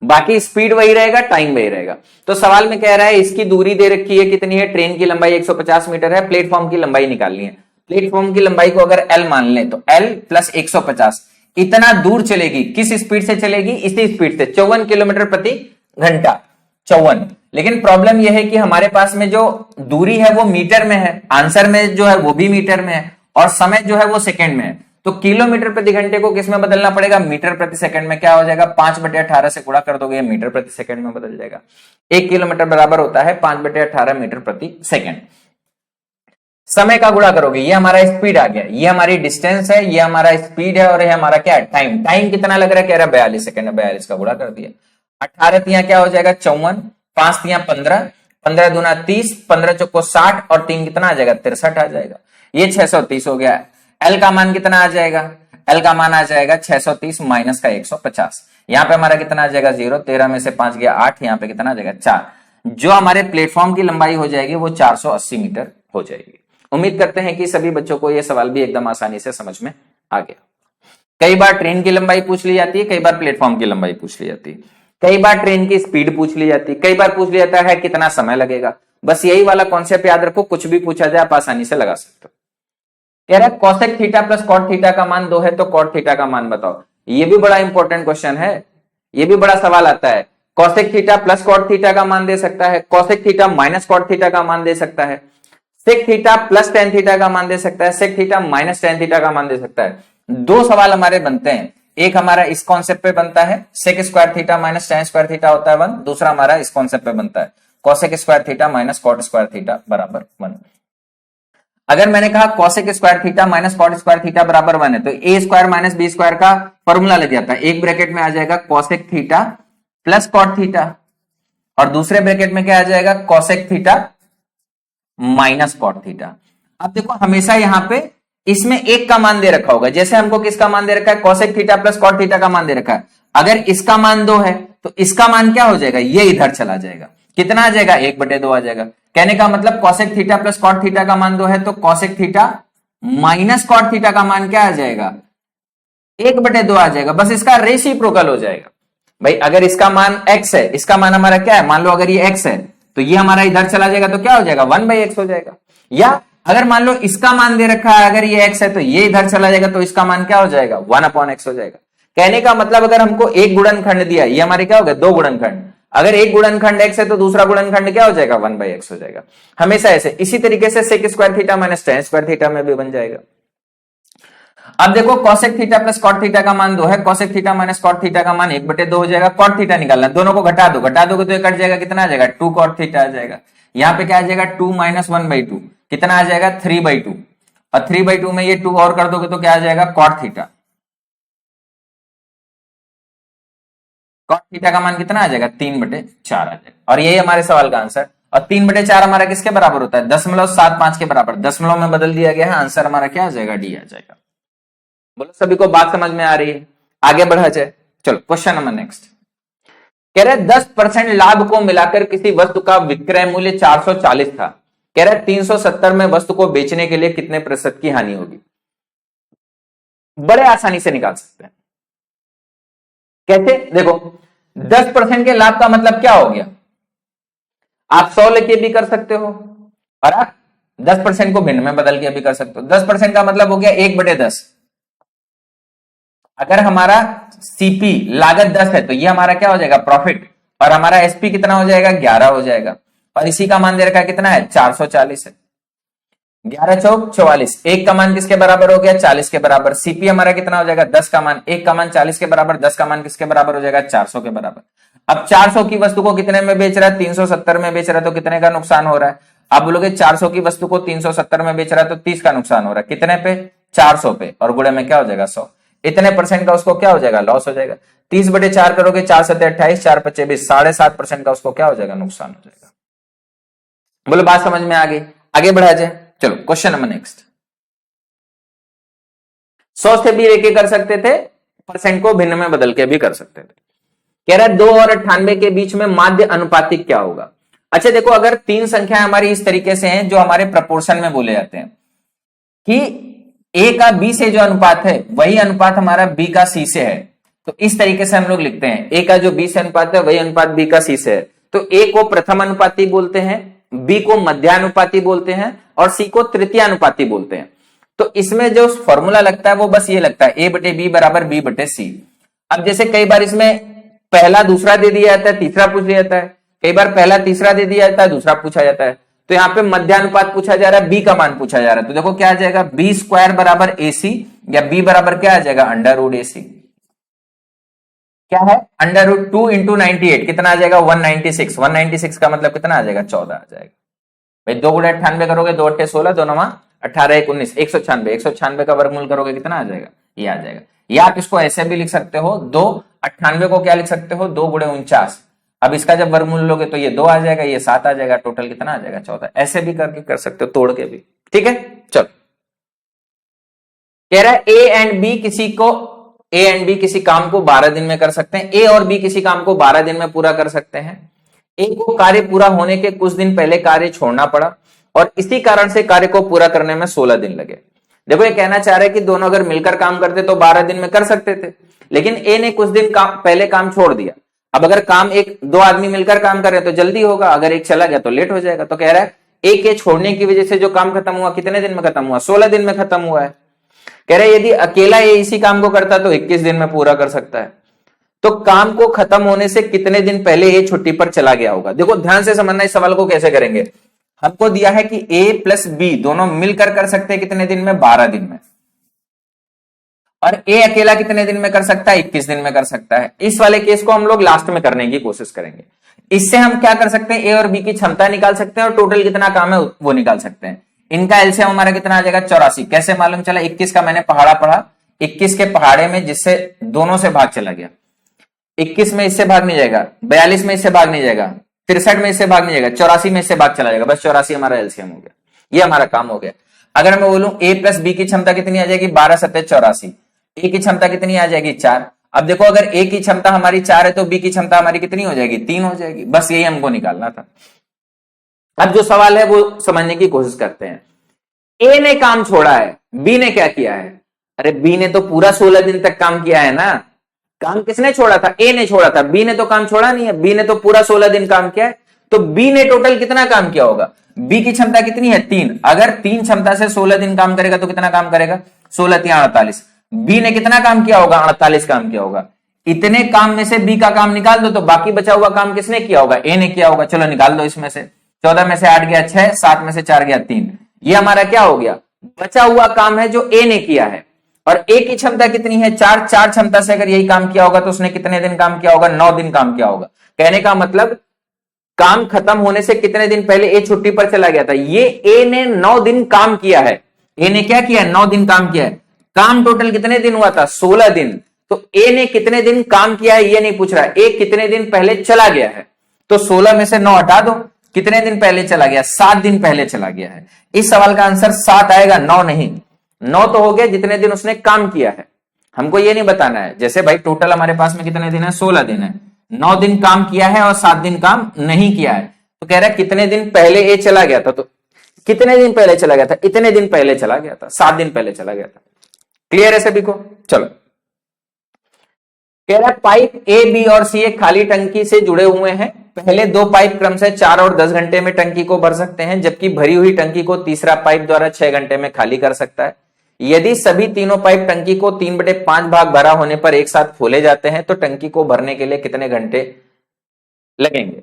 बाकी स्पीड वही रहेगा, टाइम वही रहेगा। तो सवाल में कह रहा है इसकी दूरी दे रखी है कितनी है, ट्रेन की लंबाई 150 मीटर है, प्लेटफॉर्म की लंबाई निकालनी है। प्लेटफॉर्म की लंबाई को अगर L मान लें तो L प्लस 150 इतना दूर चलेगी। किस स्पीड से चलेगी, इसी स्पीड से 54 किलोमीटर प्रति घंटा, 54। लेकिन प्रॉब्लम यह है कि हमारे पास में जो दूरी है वो मीटर में है, आंसर में जो है वो भी मीटर में है, और समय जो है वो सेकंड में है। तो किलोमीटर प्रति घंटे को किस में बदलना पड़ेगा, मीटर प्रति सेकंड में। क्या हो जाएगा, 5/18 से गुणा कर दोगे, मीटर प्रति सेकंड में बदल जाएगा। 1 किलोमीटर बराबर होता है 5/18 मीटर प्रति सेकंड। समय का गुणा करोगे, ये हमारा स्पीड आ गया, ये हमारी डिस्टेंस है, ये हमारा स्पीड है, और ये हमारा क्या है, टाइम। टाइम कितना लग रहा है, कह रहा है 42 सेकंड है, 42 का गुणा कर दिया। 18 तिया क्या हो जाएगा 54, 5 तिया 15, 15 दूना 30, 15 चौको 60 और 3 कितना आ जाएगा 63 आ जाएगा। ये 630 हो गया। एल का मान कितना आ जाएगा, एल का मान आ जाएगा 630 माइनस का 150। यहाँ पे हमारा कितना आ जाएगा 0, 13 में से 5 गया 8, यहाँ पे कितना आ जाएगा 4। जो हमारे प्लेटफॉर्म की लंबाई हो जाएगी वो 480 मीटर हो जाएगी। उम्मीद करते हैं कि सभी बच्चों को यह सवाल भी एकदम आसानी से समझ में आ गया। कई बार ट्रेन की लंबाई पूछ ली जाती है, कई बार प्लेटफॉर्म की लंबाई पूछ ली जाती है, कई बार ट्रेन की स्पीड पूछ ली जाती है, कई बार पूछ लिया जाता है कितना समय लगेगा। बस यही वाला कॉन्सेप्ट याद रखो, कुछ भी पूछा जाए आप आसानी से लगा सकते हो। कह रहा है cosec theta plus cot theta का मान 2 है तो कॉट थीटा का मान बताओ। ये भी बड़ा इंपॉर्टेंट क्वेश्चन है, ये भी बड़ा सवाल आता है। Cosec theta plus cot theta का मान दे सकता है, cosec theta minus cot theta का मान दे सकता है, sec theta plus tan theta का मान दे सकता है, sec theta minus tan theta का मान दे सकता है। दो सवाल हमारे बनते हैं, एक हमारा इस कॉन्सेप्ट पे बनता है sec square theta minus tan square theta होता है 1, दूसरा हमारा इस कॉन्सेप्ट पे बनता है cosec square theta minus cot square theta बराबर 1। अगर मैंने कहा cosec square theta minus cot square theta बराबर 1 है तो A square minus B square का फॉर्मूला लग जाता है। एक ब्रैकेट में आ जाएगा cosec theta plus cot theta और दूसरे ब्रैकेट में क्या आ जाएगा cosec theta minus cot theta. अब देखो हमेशा यहां पे इसमें एक का मान दे रखा होगा, जैसे हमको किसका मान दे रखा है cosec theta plus cot theta का मान दे रखा है। अगर इसका मान 2 है तो इसका मान क्या हो जाएगा, ये इधर चला जाएगा, कितना आ जाएगा 1/2 आ जाएगा। कहने का मतलब cosec theta plus cot theta का मान 2 है तो cosec theta minus cot theta का मान क्या आ जाएगा 1/2 आ जाएगा। बस इसका रेसिप्रोकल हो जाएगा। भाई अगर इसका मान x है, इसका मान हमारा क्या है, मान लो अगर ये x है तो ये हमारा इधर चला जाएगा तो क्या हो जाएगा 1/x हो जाएगा। या अगर मान लो इसका मान दे रखा है, अगर ये x है तो ये इधर चला जाएगा तो इसका मान क्या हो जाएगा 1/x हो जाएगा। कहने का मतलब अगर हमको एक गुणनखंड दिया, ये हमारे क्या हो गया 2 गुणनखंड, अगर एक गुणनखंड x है तो दूसरा गुणनखंड क्या हो जाएगा 1/x हो जाएगा। हमेशा ऐसे इसी तरीके से sec square theta minus tan square theta में भी बन जाएगा। अब देखो cosec theta plus cot theta का मान 2 है, cosec theta minus cot theta का मान 1/2 हो जाएगा। कॉट थीटा निकालना, दोनों को घटा दो, घटा दोगे तो ये कट जाएगा, कितना आ जाएगा 2 कॉट थीटा आ जाएगा। यहाँ पे क्या आ जाएगा 2 माइनस 1/2 कितना आ जाएगा 3/2 और 3/2 में ये 2 और कर दोगे तो क्या आ जाएगा कॉट थीटा। कॉट थीटा का मान कितना आ जाएगा 3/4 आ जाएगा। और यही हमारे सवाल का आंसर। और 3/4 हमारा किसके बराबर होता है 0.75 के बराबर, दशमलव में बदल दिया गया है, आंसर हमारा क्या आ जाएगा डी आ जाएगा। बोलो सभी को बात समझ में आ रही है, आगे बढ़ा जाए। चलो क्वेश्चन नंबर नेक्स्ट। कह रहे 10% लाभ को मिलाकर किसी वस्तु का विक्रय मूल्य 440 था, कह रहे 370 में वस्तु को बेचने के लिए कितने प्रतिशत की हानि होगी। बड़े आसानी से निकाल सकते हैं। कैसे, देखो 10% के लाभ का मतलब क्या हो गया, आप 100 लेके भी कर सकते हो और आप 10% को भिन्न में बदल के भी कर सकते हो। 10% का मतलब हो गया 1/10। अगर हमारा सीपी लागत 10 है तो ये हमारा क्या हो जाएगा प्रॉफिट, और हमारा एसपी कितना हो जाएगा 11 हो जाएगा, और इसी का मान दे रखा है कितना है 440 है। 11 चौक 44, एक का मान किसके बराबर हो गया 40 के बराबर। सीपी हमारा कितना हो जाएगा 10 का मान, एक का मान 40 के बराबर, 10 का मान किसके बराबर हो जाएगा 400 के बराबर। अब 400 की वस्तु को कितने में बेच रहा है 370 में बेच रहा है तो कितने का नुकसान हो रहा है। आप बोलोगे 400 की वस्तु को 370 में बेच रहा है तो 30 का नुकसान हो रहा है, कितने पे 400 पे, और गुणे में क्या हो जाएगा 100, इतने % का उसको क्या हो जाएगा लॉस हो जाएगा। 30/4 करोगे 4 7 28 4 5 20, 7.5% का उसको क्या हो जाएगा नुकसान हो जाएगा। बोलो बात समझ में आ गई, आगे बढ़ा जाए। चलो क्वेश्चन नंबर नेक्स्ट। 100 से भी लेके कर सकते थे, परसेंट को भिन्न में बदल के भी कर सकते थे। कह रहा है 2 और 98 के बीच में माध्य अनुपातिक क्या होगा। अच्छा देखो, अगर 3 संख्याएं हमारी इस तरीके से हैं जो हमारे प्रपोर्शन में बोले जाते हैं कि ए का बी से जो अनुपात है वही अनुपात हमारा बी का सी से है, तो इस तरीके से हम लोग लिखते हैं ए का जो बी से अनुपात है वही अनुपात बी का सी से है। तो ए को प्रथम अनुपाती बोलते हैं, बी को मध्यानुपाती बोलते हैं और सी को तृतीय अनुपाती बोलते हैं। तो इसमें जो फॉर्मूला लगता है वो बस ये लगता है A/B बराबर B/C। अब जैसे कई बार इसमें पहला दूसरा दे दिया जाता है, तीसरा पूछ लिया जाता है, कई बार पहला तीसरा दे दिया जाता है, दूसरा पूछा जाता है। तो यहाँ पे मध्यानुपात पूछा जा रहा है, बी का मान पूछा जा रहा है, तो देखो क्या आ जाएगा B² बराबर AC, या बी बराबर क्या आ जाएगा √AC। क्या है √2 × 98 कितना आ जाएगा 196। 196 का मतलब कितना आ जाएगा 14 आ जाएगा। भाई 2 × 98 करोगे 2 × 8 16, 2 9 18 1 19, 196 का वर्गमूल करोगे कितना आ जाएगा ये आ जाएगा। या आप इसको ऐसे भी लिख सकते हो 2 98 को क्या लिख सकते हो, 2 गुणे 49। अब इसका जब वर्गमूल लोगे तो ये 2 आ जाएगा, ये 7 आ जाएगा, टोटल कितना आ जाएगा 14। ऐसे भी करके कर सकते हो, तोड़ के भी। ठीक है, चलो। कह रहा है ए एंड बी किसी काम को 12 दिन में कर सकते हैं। ए और बी किसी काम को 12 दिन में पूरा कर सकते हैं। ए को कार्य पूरा होने के कुछ दिन पहले कार्य छोड़ना पड़ा और इसी कारण से कार्य को पूरा करने में 16 दिन लगे। देखो ये कहना चाह रहा है कि दोनों अगर मिलकर काम करते तो 12 दिन में कर सकते थे, लेकिन ए ने कुछ दिन पहले काम छोड़ दिया। अब अगर काम दो आदमी मिलकर काम कर रहे तो जल्दी होगा, अगर एक चला गया तो लेट हो जाएगा। तो कह रहा है ए के छोड़ने की वजह से जो काम खत्म हुआ कितने दिन में खत्म हुआ, 16 दिन में खत्म हुआ है। कह रहे यदि अकेला ए इसी काम को करता तो 21 दिन में पूरा कर सकता है। तो काम को खत्म होने से कितने दिन पहले ए छुट्टी पर चला गया होगा। देखो ध्यान से समझना इस सवाल को कैसे करेंगे। हमको दिया है कि ए प्लस बी दोनों मिलकर कर सकते हैं कितने दिन में, 12 दिन में, और ए अकेला कितने दिन में कर सकता है, 21 दिन में कर सकता है। इस वाले केस को हम लोग लास्ट में करने की कोशिश करेंगे। इससे हम क्या कर सकते हैं, ए और बी की क्षमता निकाल सकते हैं और टोटल कितना काम है वो निकाल सकते हैं। इनका एलसीएम हमारा कितना आ जाएगा, 84। कैसे मालूम चला, 21 का मैंने पहाड़ा पढ़ा, 21 के पहाड़े में जिससे दोनों से भाग चला गया, 21 में इससे भाग नहीं जाएगा, 42 में इससे भाग नहीं जाएगा, 63 में इससे भाग नहीं जाएगा, 84 में इससे भाग चला जाएगा, बस 84 हमारा एलसीएम हो गया। ये हमारा काम हो गया। अगर मैं बोलूं ए प्लस बी की क्षमता कितनी आ जाएगी, 12 सत्ते 84। ए की क्षमता कितनी आ जाएगी, 4। अब देखो अगर ए की क्षमता हमारी 4 है तो बी की क्षमता हमारी कितनी हो जाएगी, 3 हो जाएगी। बस यही हमको निकालना था। अब जो सवाल है वो समझने की कोशिश करते हैं। ए ने काम छोड़ा है, बी ने क्या किया है, अरे बी ने तो पूरा 16 दिन तक काम किया है ना। काम किसने छोड़ा था, ए ने छोड़ा था, बी ने तो काम छोड़ा नहीं है, बी ने तो पूरा 16 दिन काम किया है। तो बी ने टोटल कितना काम किया होगा, बी की क्षमता कितनी है, 3। अगर 3 क्षमता से 16 दिन काम करेगा तो कितना काम करेगा, 16 3 48। बी ने कितना काम किया होगा, 48 काम किया होगा। इतने काम में से बी का काम निकाल दो तो बाकी बचा हुआ काम किसने किया होगा, ए ने किया होगा। चलो निकाल दो इसमें से, 14 में से 8 गया 6, 7 में से 4 गया 3। ये हमारा क्या हो गया, बचा हुआ काम है जो ए ने किया है। और ए की क्षमता कितनी है, 4। 4 क्षमता से अगर यही काम किया होगा तो उसने कितने दिन काम किया होगा, 9 दिन काम किया होगा। कहने का मतलब काम खत्म होने से कितने दिन पहले ए छुट्टी पर चला गया था। ये ए ने 9 दिन काम किया है। ए ने क्या किया है, 9 दिन काम किया है। काम टोटल कितने दिन हुआ था, 16 दिन। तो ए ने कितने दिन काम किया है ये नहीं पूछ रहा है, ए कितने दिन पहले चला गया है। तो 16 में से 9 हटा दो, कितने दिन पहले चला गया, 7 दिन पहले चला गया है। इस सवाल का आंसर 7 आएगा, 9 नहीं। 9 तो हो गया जितने दिन उसने काम किया है। हमको ये नहीं बताना है, जैसे भाई टोटल हमारे पास में कितने दिन है, 16 दिन है, 9 दिन काम किया है और 7 दिन काम नहीं किया है। तो कह रहा है कितने दिन पहले ए चला गया था। तो कितने दिन पहले चला गया था, इतने दिन पहले चला गया था, 7 दिन पहले चला गया था। क्लियर है सभी को। चलो कह रहा है पाइप ए बी और सी एक खाली टंकी से जुड़े हुए हैं। पहले 2 पाइप क्रम से 4 और 10 घंटे में टंकी को भर सकते हैं, जबकि भरी हुई टंकी को तीसरा पाइप द्वारा 6 घंटे में खाली कर सकता है। यदि सभी तीनों पाइप टंकी को 3/5 भाग भरा होने पर एक साथ खोले जाते हैं तो टंकी को भरने के लिए कितने घंटे लगेंगे।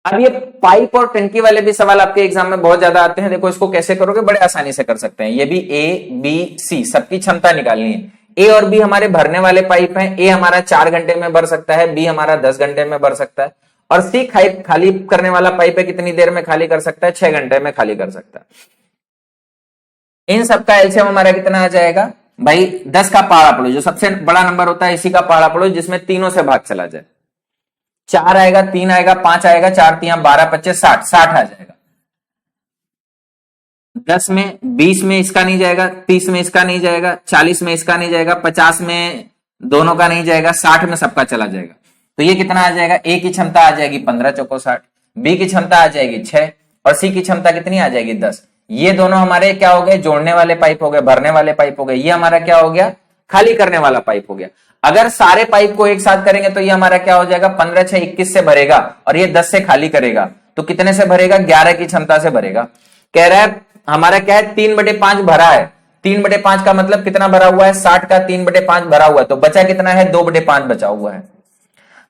अब ये पाइप और टंकी वाले भी सवाल आपके एग्जाम में बहुत ज्यादा आते हैं। देखो इसको कैसे करोगे, बड़े आसानी से कर सकते हैं। ये भी ए बी सी सबकी क्षमता निकालनी है। ए और बी हमारे भरने वाले पाइप हैं। ए हमारा 4 घंटे में भर सकता है, बी हमारा 10 घंटे में भर सकता है, और सी खाली करने वाला पाइप है, कितनी देर में खाली कर सकता है, 6 घंटे में खाली कर सकता है। इन सबका एलसीएम हमारा कितना आ जाएगा भाई, 10 का पहाड़ा पढ़ो, जो सबसे बड़ा नंबर होता है इसी का पहाड़ा पढ़ो, जिसमें तीनों से भाग चला जाए। 4 आएगा, 3 आएगा, 5 आएगा, 4 3 12 25 60 60 आ जाएगा। 10 में 20 में इसका नहीं जाएगा, 30 में इसका नहीं जाएगा, 40 में इसका नहीं जाएगा, 50 में दोनों का नहीं जाएगा, 60 में सबका चला जाएगा। तो ये कितना आ जाएगा, ए की क्षमता आ जाएगी 15 चौको 60, बी की क्षमता आ जाएगी 6 और सी की क्षमता कितनी आ जाएगी 10। ये दोनों हमारे क्या हो गए, जोड़ने वाले पाइप हो गए, भरने वाले पाइप हो गए। ये हमारा क्या हो गया, खाली करने वाला पाइप हो गया। अगर सारे पाइप को एक साथ करेंगे तो ये हमारा क्या हो जाएगा, 15 6 21 से भरेगा और ये 10 से खाली करेगा। तो कितने से भरेगा, 11 की क्षमता से भरेगा। कह रहा है हमारा क्या है, 3/5 भरा है। 3/5 का मतलब कितना भरा हुआ है, 60 का 3/5 भरा हुआ है। तो बचा कितना है, 2/5 बचा हुआ है।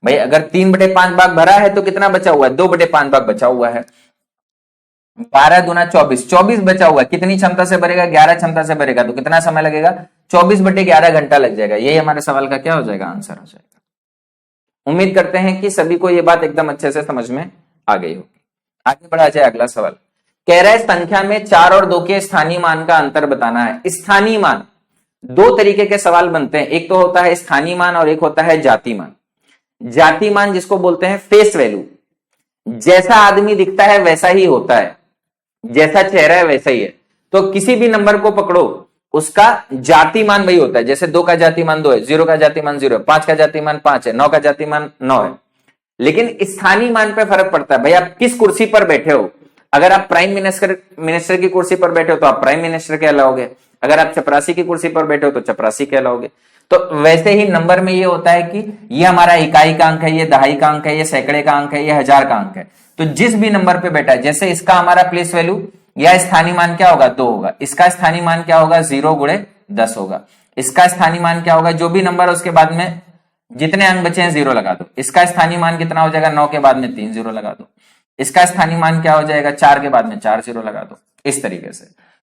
भाई अगर 3/5 भाग भरा है तो कितना बचा हुआ है, 2/5 भाग बचा हुआ है। 12 दूना 24, 24 बचा हुआ है। कितनी क्षमता से भरेगा, 11 क्षमता से भरेगा। तो कितना समय लगेगा, 24/11 घंटा लग जाएगा। यही हमारे सवाल का क्या हो जाएगा, आंसर हो जाएगा। उम्मीद करते हैं कि सभी को यह बात एकदम अच्छे से समझ में आ गई होगी। आगे बढ़ा जाए अगला सवाल। कह रहा है संख्या में 4 और 2 के स्थानीय मान का अंतर बताना है। स्थानीय मान दो तरीके के सवाल बनते हैं, एक तो होता है स्थानीय मान और एक होता है जाति मान। जाति मान जिसको बोलते हैं फेस वैल्यू, जैसा आदमी दिखता है वैसा ही होता है, जैसा चेहरा है वैसा ही है। तो किसी भी नंबर को पकड़ो, उसका जाति मान वही होता है। जैसे 2 का जाति मान 2 है, 0 का जाति मान 0 है, 5 का जाति मान 5 है, 9 का जाति मान 9 है। लेकिन स्थानीय मान पे फर्क पड़ता है। भाई आप किस कुर्सी पर बैठे हो, अगर आप प्राइम मिनिस्टर की कुर्सी पर बैठे हो तो आप प्राइम मिनिस्टर कहलाओगे, अगर आप चपरासी की कुर्सी पर बैठे हो तो चपरासी कहलाओगे। तो वैसे ही नंबर में ये होता है कि ये हमारा इकाई का अंक है, ये दहाई का अंक है, ये सैकड़े का अंक है, ये हजार का अंक है। तो जिस भी नंबर पे बैठा है, जैसे इसका हमारा प्लेस वैल्यू या स्थानीय मान क्या होगा, 2 होगा। इसका स्थानीय मान क्या होगा, 0 गुणे 10 होगा। इसका स्थानीय मान क्या होगा, जो भी नंबर है उसके बाद में जितने अंक बचे हैं 0 लगा दो। इसका स्थानीय मान कितना हो जाएगा, 9 के बाद में 3 0 लगा दो। इसका स्थानीय मान क्या हो जाएगा, 4 के बाद में 4 0 लगा दो। इस तरीके से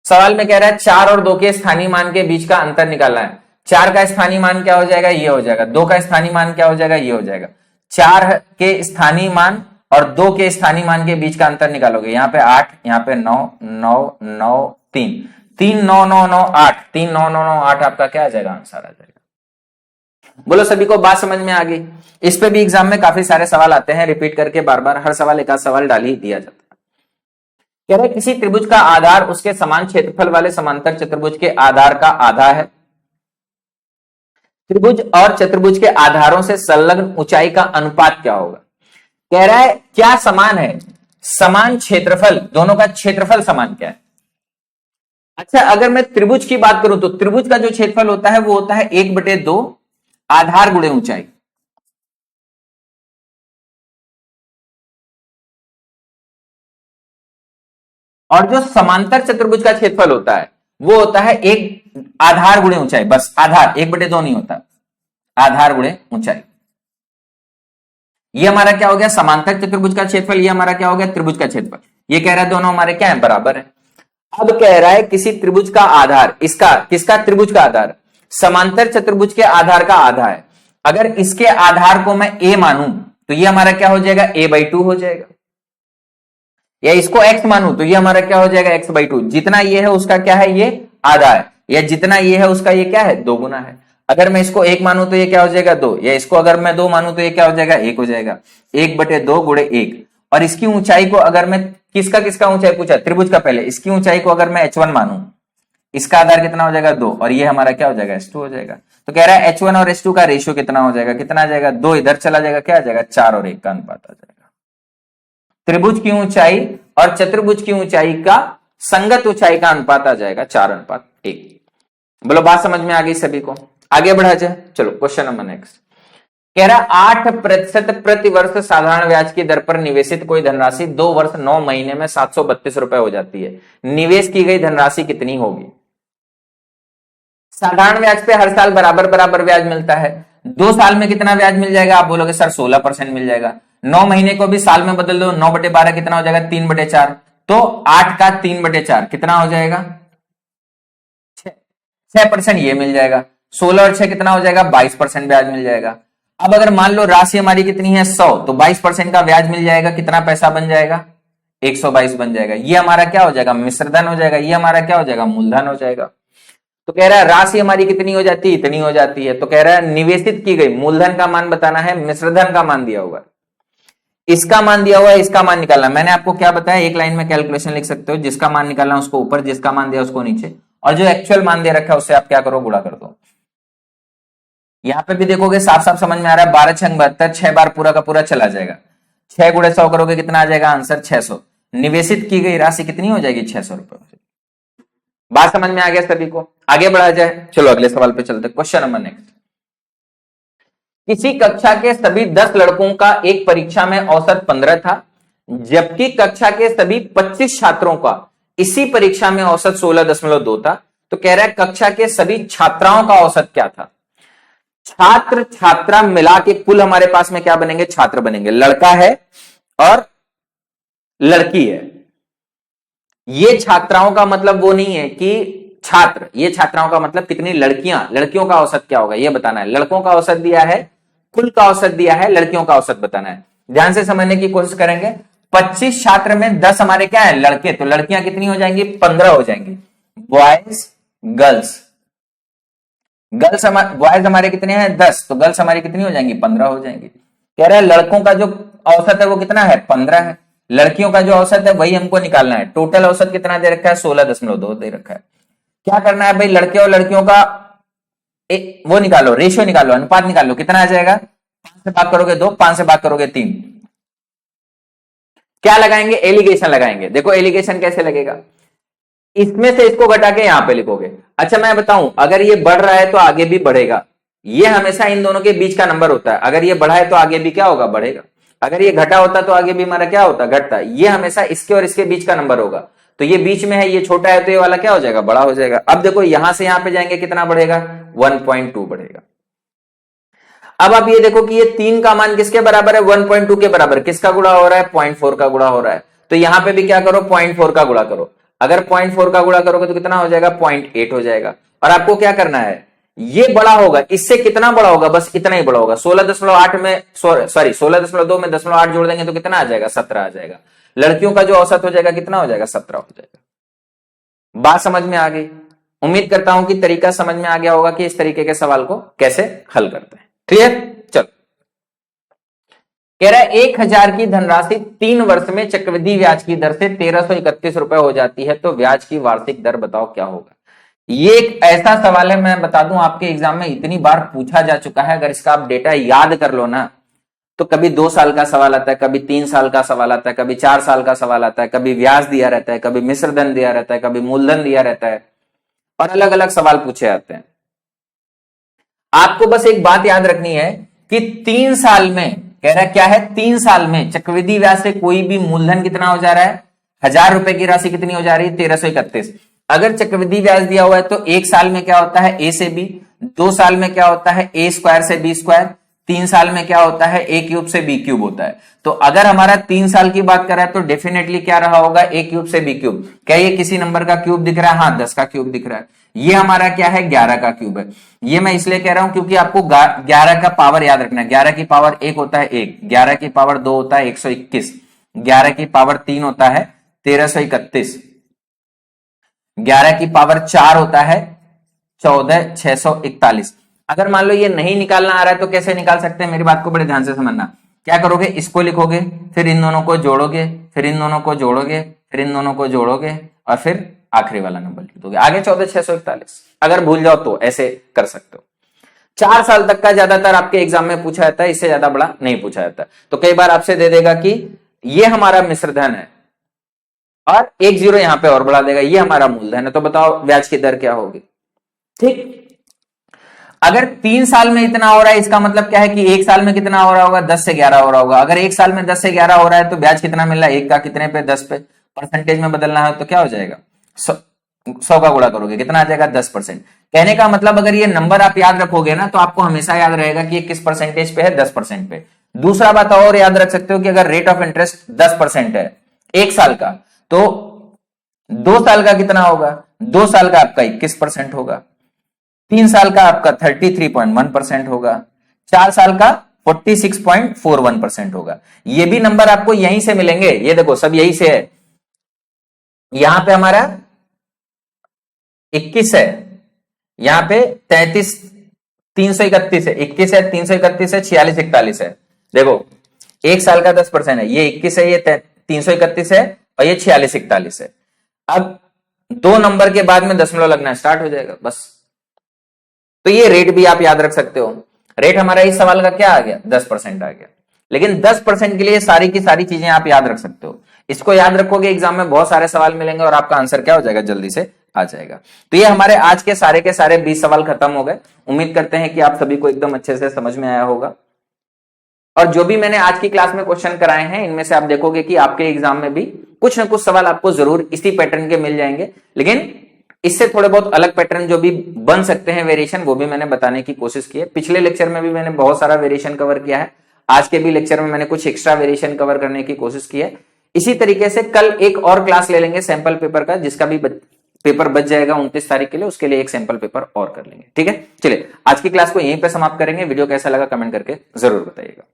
सवाल में कह रहा है 4 और 2 के स्थानीय मान के बीच का अंतर निकालना है। 4 का स्थानीय मान क्या हो जाएगा, ये हो जाएगा। 2 का स्थानीय मान क्या हो जाएगा, ये हो जाएगा। 4 के स्थानीय मान और 2 के स्थानीय मान के बीच का अंतर निकालोगे, यहाँ पे 8, यहाँ पे 9 9 9 3 3 9 9 9 8 3 9 9 9 8 आपका क्या आ जाएगा, आंसर आ जाएगा। बोलो सभी को बात समझ में आ गई। इस पे भी एग्जाम में काफी सारे सवाल आते हैं, रिपीट करके बार बार हर सवाल एक आध सवाल डाल ही दिया जाता है। कह रहे किसी त्रिभुज का आधार उसके समान क्षेत्रफल वाले समांतर चतुर्भुज के आधार का आधा है। त्रिभुज और चतुर्भुज के आधारों से संलग्न ऊंचाई का अनुपात क्या होगा। कह रहा है क्या समान है, समान क्षेत्रफल, दोनों का क्षेत्रफल समान क्या है। अच्छा अगर मैं त्रिभुज की बात करूं तो त्रिभुज का जो क्षेत्रफल होता है वो होता है 1/2 आधार गुणे ऊंचाई। और जो समांतर चतुर्भुज का क्षेत्रफल होता है वो होता है 1 आधार गुणे ऊंचाई, बस आधार, 1/2 नहीं होता, आधार गुणे ऊंचाई। ये हमारा क्या हो गया, समांतर चतुर्भुज का क्षेत्रफल, ये हमारा क्या हो गया, त्रिभुज का क्षेत्रफल। ये कह रहा है दोनों हमारे क्या है, बराबर है। अब कह रहा है किसी त्रिभुज का आधार, इसका किसका, त्रिभुज का आधार समांतर चतुर्भुज के आधार का आधा है। अगर इसके आधार को मैं a मानूं तो ये हमारा क्या हो जाएगा, a/2 हो जाएगा। या इसको x मानूं तो ये हमारा क्या हो जाएगा, x/2। जितना ये है उसका क्या है, ये आधा है, या जितना ये है उसका ये क्या है, 2 गुना है। अगर मैं इसको 1 मानूं तो ये क्या हो जाएगा, 2, या इसको अगर मैं 2 मानूं तो ये क्या हो जाएगा, 1 हो जाएगा। 1/2 गुणे 1। और इसकी ऊंचाई को अगर मैं किसका ऊंचाई पूछा, त्रिभुज का, पहले इसकी ऊंचाई को अगर मैं h1 मानूं, इसका आधार कितना हो जाएगा, 2, और ये हमारा क्या हो जाएगा, h2 हो जाएगा। तो कह रहा है h1 और h2 का रेशियो कितना हो जाएगा, कितना आ जाएगा, 2 इधर चला जाएगा, क्या आ जाएगा, 4 और 1 का अनुपात आ जाएगा। त्रिभुज की ऊंचाई और चतुर्भुज की ऊंचाई का संगत ऊंचाई का अनुपात आ जाएगा 4:1। बोलो बात समझ में आ गई सभी को, आगे बढ़ा जाए। चलो क्वेश्चन नंबर नेक्स्ट। कह रहा 8% प्रति वर्ष साधारण ब्याज की दर पर निवेशित कोई धनराशि 2 वर्ष 9 महीने में 732 रुपए हो जाती है। निवेश की गई धनराशि कितनी होगी। साधारण ब्याज पे हर साल बराबर बराबर ब्याज मिलता है। 2 साल में कितना ब्याज मिल जाएगा, आप बोलोगे सर 16% मिल जाएगा। 9 महीने को भी साल में बदल दो, 9/12 कितना हो जाएगा, 3/4। तो 8 का 3/4 कितना हो जाएगा, 6% ये मिल जाएगा। 16 और 6 कितना हो जाएगा, 22% ब्याज मिल जाएगा। अब अगर मान लो राशि हमारी कितनी है 100, तो 22% का ब्याज मिल जाएगा, कितना पैसा बन जाएगा, 122 बन जाएगा। ये हमारा क्या हो जाएगा, मिश्रधन हो जाएगा। ये हमारा क्या हो जाएगा, मूलधन हो जाएगा। तो कह रहा है राशि हमारी कितनी हो जाती है, इतनी हो जाती है। तो कह रहा है निवेशित की गई, मूलधन का मान बताना है, मिश्रधन का मान दिया हुआ, इसका मान दिया हुआ है, इसका मान निकालना। मैंने आपको क्या बताया, एक लाइन में कैलकुलेशन लिख सकते हो, जिसका मान निकालना उसको ऊपर, जिसका मान दिया उसको नीचे, और जो एक्चुअल मान दे रखा है उससे आप क्या करो, गुणा कर दो। यहां पे भी देखोगे साफ साफ समझ में आ रहा है, 12 6 72, 6 बार पूरा का पूरा चला जाएगा। 6 गुणे 100 करोगे कितना आ जाएगा, आंसर 600। निवेशित की गई राशि कितनी हो जाएगी, 600 रुपए। बात समझ में आ गया सभी को, आगे बढ़ा जाए। चलो अगले सवाल पे चलते, क्वेश्चन नंबर नेक्स्ट। किसी कक्षा के सभी 10 लड़कों का एक परीक्षा में औसत 15 था, जबकि कक्षा के सभी 25 छात्रों का इसी परीक्षा में औसत 16.2 था। तो कह रहा है कक्षा के सभी छात्राओं का औसत क्या था। छात्र छात्रा मिला के कुल हमारे पास में क्या बनेंगे, छात्र बनेंगे। लड़का है और लड़की है। ये छात्राओं का मतलब वो नहीं है कि छात्र, ये छात्राओं का मतलब कितनी लड़कियां, लड़कियों का औसत क्या होगा ये बताना है। लड़कों का औसत दिया है, कुल का औसत दिया है, लड़कियों का औसत बताना है। ध्यान से समझने की कोशिश करेंगे। 25 छात्र में 10 हमारे क्या है, लड़के, तो लड़कियां कितनी हो जाएंगी, 15 हो जाएंगी। बॉयज गर्ल्स गर्ल्स बॉयज हमारे कितने हैं 10, तो गर्ल्स हमारी कितनी हो जाएंगी 15 हो जाएंगी। कह रहा है लड़कों का जो औसत है वो कितना है 15 है, लड़कियों का जो औसत है वही हमको निकालना है। टोटल औसत कितना दे रखा है 16.2 दे रखा है। क्या करना है भाई, लड़के और लड़कियों का वो निकालो, रेशियो निकालो, अनुपात निकालो, कितना आ जाएगा 5 से भाग करोगे 2, 5 से भाग करोगे 3। क्या लगाएंगे, एलिगेशन लगाएंगे। देखो एलिगेशन कैसे लगेगा, इसमें से इसको घटा के यहां पे लिखोगे। अच्छा मैं बताऊं, अगर ये बढ़ रहा है तो आगे भी बढ़ेगा, ये हमेशा इन दोनों के बीच का नंबर होता है। अगर ये बढ़ा है तो आगे भी क्या होगा बढ़ेगा, अगर ये घटा होता तो आगे भी हमारा क्या होता घटता। ये हमेशा इसके और इसके बीच का नंबर होगा, तो ये बीच में है, ये छोटा है तो ये वाला क्या हो जाएगा बड़ा हो जाएगा। अब देखो यहां से यहां पे जाएंगे कितना बढ़ेगा 1.2 बढ़ेगा। अब आप ये देखो कि ये 3 का मान किसके बराबर है 1.2 के बराबर, किसका गुणा हो रहा है 0.4 का गुणा हो रहा है। तो यहां पे भी क्या करो 0.4 का गुणा करो, अगर 0.4 का गुणा करोगे तो कितना हो जाएगा 0.8 हो जाएगा। और आपको क्या करना है, ये बड़ा होगा, इससे कितना बड़ा होगा बस इतना ही बड़ा होगा। 16.8 में सॉरी 16.2 में 0.8 जोड़ देंगे तो कितना आ जाएगा 17 आ जाएगा। लड़कियों का जो औसत हो जाएगा कितना हो जाएगा 17 हो जाएगा। बात समझ में आ गई, उम्मीद करता हूं कि तरीका समझ में आ गया होगा कि इस तरीके के सवाल को कैसे हल करते हैं। क्लियर, चलो कह रहा है 1000 की धनराशि 3 वर्ष में चक्रवृद्धि ब्याज की दर से 1331 रुपए हो जाती है, तो ब्याज की वार्षिक दर बताओ क्या होगा। ये एक ऐसा सवाल है, मैं बता दूं आपके एग्जाम में इतनी बार पूछा जा चुका है, अगर इसका आप डेटा याद कर लो ना तो कभी 2 साल का सवाल आता है, कभी 3 साल का सवाल आता है, कभी 4 साल का सवाल आता है, कभी ब्याज दिया रहता है, कभी मिश्र धन दिया रहता है, कभी मूलधन दिया रहता है, और अलग अलग सवाल पूछे जाते हैं। आपको बस एक बात याद रखनी है कि 3 साल में कह रहा है क्या है 3 साल में चक्रवृद्धि ब्याज से कोई भी मूलधन कितना हो जा रहा है 1000 रुपए की राशि कितनी हो जा रही है 1331। अगर चक्रवृद्धि ब्याज दिया हुआ है तो 1 साल में क्या होता है ए से बी, 2 साल में क्या होता है ए स्क्वायर से बी स्क्वायर, 3 साल में क्या होता है ए क्यूब से बी क्यूब होता है। तो अगर हमारा 3 साल की बात कर रहा है तो डेफिनेटली क्या रहा होगा ए क्यूब से बी क्यूब। क्या ये किसी नंबर का क्यूब दिख रहा है, हाँ 10 का क्यूब दिख रहा है। ये हमारा क्या है 11 का क्यूब है। ये मैं इसलिए कह रहा हूं क्योंकि आपको 11 का पावर याद रखना है। 11 की पावर 1 होता है 1, 11 की पावर 2 होता है 121, 11 की पावर 3 होता है 1331, 11 की पावर 4 होता है 14641। अगर मान लो ये नहीं निकालना आ रहा है तो कैसे निकाल सकते हैं, मेरी बात को बड़े ध्यान से समझना। क्या करोगे, इसको लिखोगे, फिर इन दोनों को जोड़ोगे, फिर इन दोनों को जोड़ोगे, फिर इन दोनों को जोड़ोगे, और फिर आखिरी वाला नंबर लिख दोगे, आगे 14641। अगर भूल जाओ तो ऐसे कर सकते हो। 4 साल तक का ज्यादातर आपके एग्जाम में पूछा जाता है, इससे ज्यादा बड़ा नहीं पूछा जाता। तो कई बार आपसे दे देगा कि ये हमारा मिश्र धन है और 1 0 यहां पे और बढ़ा देगा, ये हमारा मूलधन है, तो बताओ ब्याज की दर क्या होगी। ठीक, अगर 3 साल में इतना हो रहा है इसका मतलब क्या है कि 1 साल में कितना हो रहा होगा 10 से 11 हो रहा होगा। अगर 1 साल में 10 से 11 हो रहा है तो ब्याज कितना मिल रहा है 1 का कितने पे 10 पे, परसेंटेज में बदलना है तो क्या हो जाएगा 100 का गुणा करोगे कितना आ जाएगा 10%। कहने का मतलब अगर ये नंबर आप याद रखोगे ना तो आपको हमेशा याद रहेगा कि ये किस परसेंटेज पे है 10% पे। दूसरा बात और याद रख सकते हो कि अगर रेट ऑफ इंटरेस्ट 10% है 1 साल का, तो 2 साल का कितना होगा, 2 साल का आपका 21% होगा, 3 साल का आपका 33.1% होगा, 4 साल का 46.41% होगा। ये भी नंबर आपको यहीं से मिलेंगे, ये देखो सब यहीं से है। यहां पे हमारा 21 है, यहां पे 33 331 है, 21 है 331 है 46 41 है। देखो 1 साल का 10% है, ये 21 है, ये 331 है और ये 46 41 है। अब 2 नंबर के बाद में दशमलव लगना स्टार्ट हो जाएगा बस। तो ये रेट भी आप याद रख सकते हो। रेट हमारा इस सवाल का क्या आ गया 10% आ गया, लेकिन 10% के लिए सारी की सारी चीजें आप याद रख सकते हो। इसको याद रखोगे एग्जाम में बहुत सारे सवाल मिलेंगे और आपका आंसर क्या हो जाएगा जल्दी से आ जाएगा। तो ये हमारे आज के सारे 20 सवाल खत्म हो गए। उम्मीद करते हैं कि आप सभी को एकदम अच्छे से समझ में आया होगा। और जो भी मैंने आज की क्लास में क्वेश्चन कराए हैं इनमें से आप देखोगे कि आपके एग्जाम में भी कुछ ना कुछ सवाल आपको जरूर इसी पैटर्न के मिल जाएंगे, लेकिन इससे थोड़े बहुत अलग पैटर्न जो भी बन सकते हैं वेरिएशन, वो भी मैंने बताने की कोशिश की है। पिछले लेक्चर में भी मैंने बहुत सारा वेरिएशन कवर किया है, आज के भी लेक्चर में मैंने कुछ एक्स्ट्रा वेरिएशन कवर करने की कोशिश की है। इसी तरीके से कल एक और क्लास ले लेंगे सैंपल पेपर का, जिसका भी पेपर बच जाएगा 29 तारीख के लिए, उसके लिए एक सैंपल पेपर और कर लेंगे। ठीक है, चलिए आज की क्लास को यहीं पे समाप्त करेंगे। वीडियो कैसा लगा कमेंट करके जरूर बताइएगा।